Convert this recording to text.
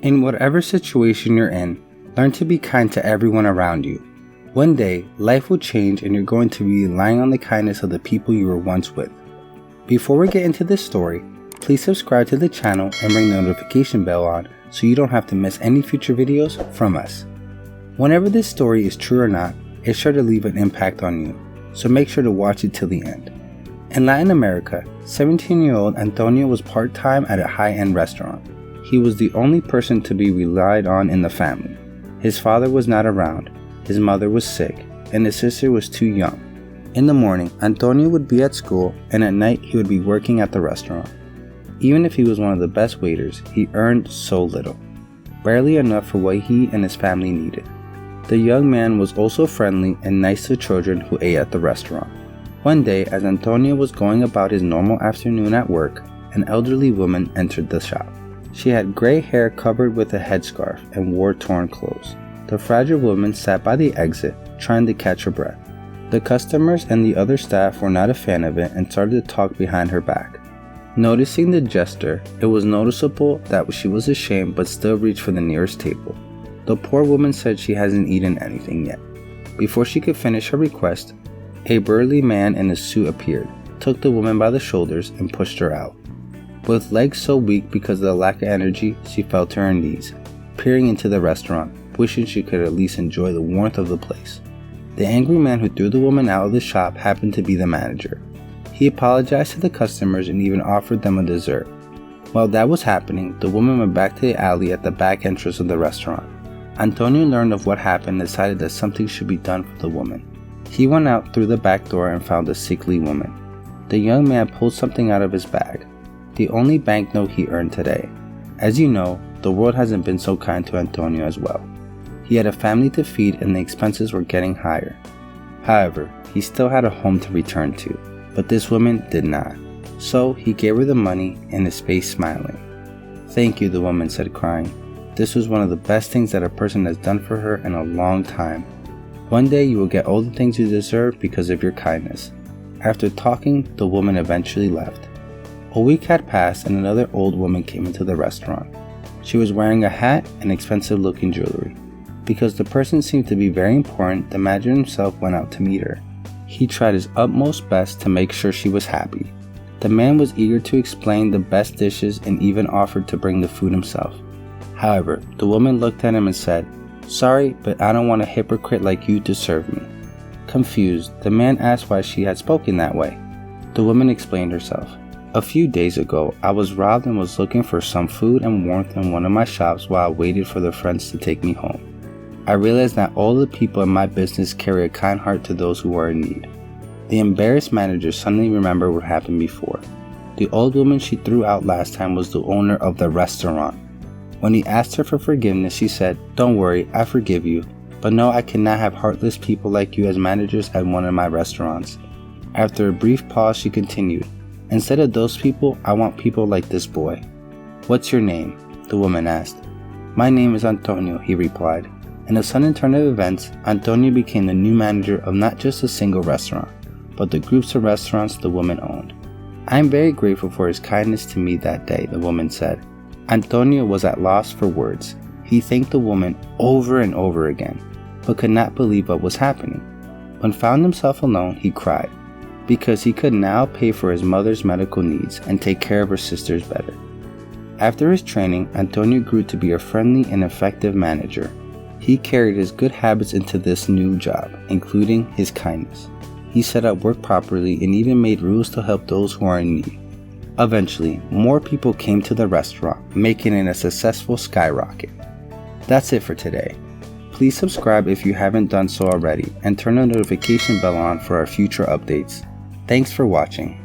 In whatever situation you're in, learn to be kind to everyone around you. One day, life will change and you're going to be relying on the kindness of the people you were once with. Before we get into this story, please subscribe to the channel and ring the notification bell on so you don't have to miss any future videos from us. Whenever this story is true or not, it's sure to leave an impact on you, so make sure to watch it till the end. In Latin America, 17-year-old Antonio was part-time at a high-end restaurant. He was the only person to be relied on in the family. His father was not around, his mother was sick, and his sister was too young. In the morning, Antonio would be at school, and at night he would be working at the restaurant. Even if he was one of the best waiters, he earned so little, barely enough for what he and his family needed. The young man was also friendly and nice to children who ate at the restaurant. One day, as Antonio was going about his normal afternoon at work, an elderly woman entered the shop. She had gray hair covered with a headscarf and wore torn clothes. The fragile woman sat by the exit, trying to catch her breath. The customers and the other staff were not a fan of it and started to talk behind her back. Noticing the gesture, it was noticeable that she was ashamed but still reached for the nearest table. The poor woman said she hasn't eaten anything yet. Before she could finish her request, a burly man in a suit appeared, took the woman by the shoulders and pushed her out. With legs so weak because of the lack of energy, she fell to her knees, peering into the restaurant, wishing she could at least enjoy the warmth of the place. The angry man who threw the woman out of the shop happened to be the manager. He apologized to the customers and even offered them a dessert. While that was happening, the woman went back to the alley at the back entrance of the restaurant. Antonio learned of what happened and decided that something should be done for the woman. He went out through the back door and found a sickly woman. The young man pulled something out of his bag, the only banknote he earned today. As you know, the world hasn't been so kind to Antonio as well. He had a family to feed and the expenses were getting higher. However, he still had a home to return to, but this woman did not. So he gave her the money and his face smiling. "Thank you," the woman said, crying. "This was one of the best things that a person has done for her in a long time. One day you will get all the things you deserve because of your kindness." After talking, the woman eventually left. A week had passed and another old woman came into the restaurant. She was wearing a hat and expensive looking jewelry. Because the person seemed to be very important, the manager himself went out to meet her. He tried his utmost best to make sure she was happy. The man was eager to explain the best dishes and even offered to bring the food himself. However, the woman looked at him and said, "Sorry, but I don't want a hypocrite like you to serve me." Confused, the man asked why she had spoken that way. The woman explained herself. "A few days ago, I was robbed and was looking for some food and warmth in one of my shops while I waited for the friends to take me home. I realized that all the people in my business carry a kind heart to those who are in need." The embarrassed manager suddenly remembered what happened before. The old woman she threw out last time was the owner of the restaurant. When he asked her for forgiveness, she said, "Don't worry, I forgive you, but no, I cannot have heartless people like you as managers at one of my restaurants." After a brief pause, she continued, "Instead of those people, I want people like this boy." "What's your name?" the woman asked. "My name is Antonio," he replied. In a sudden turn of events, Antonio became the new manager of not just a single restaurant, but the groups of restaurants the woman owned. "I am very grateful for his kindness to me that day," the woman said. Antonio was at loss for words. He thanked the woman over and over again, but could not believe what was happening. When found himself alone, he cried, because he could now pay for his mother's medical needs and take care of her sisters better. After his training, Antonio grew to be a friendly and effective manager. He carried his good habits into this new job, including his kindness. He set up work properly and even made rules to help those who are in need. Eventually, more people came to the restaurant, making it a successful skyrocket. That's it for today. Please subscribe if you haven't done so already and turn the notification bell on for our future updates. Thanks for watching.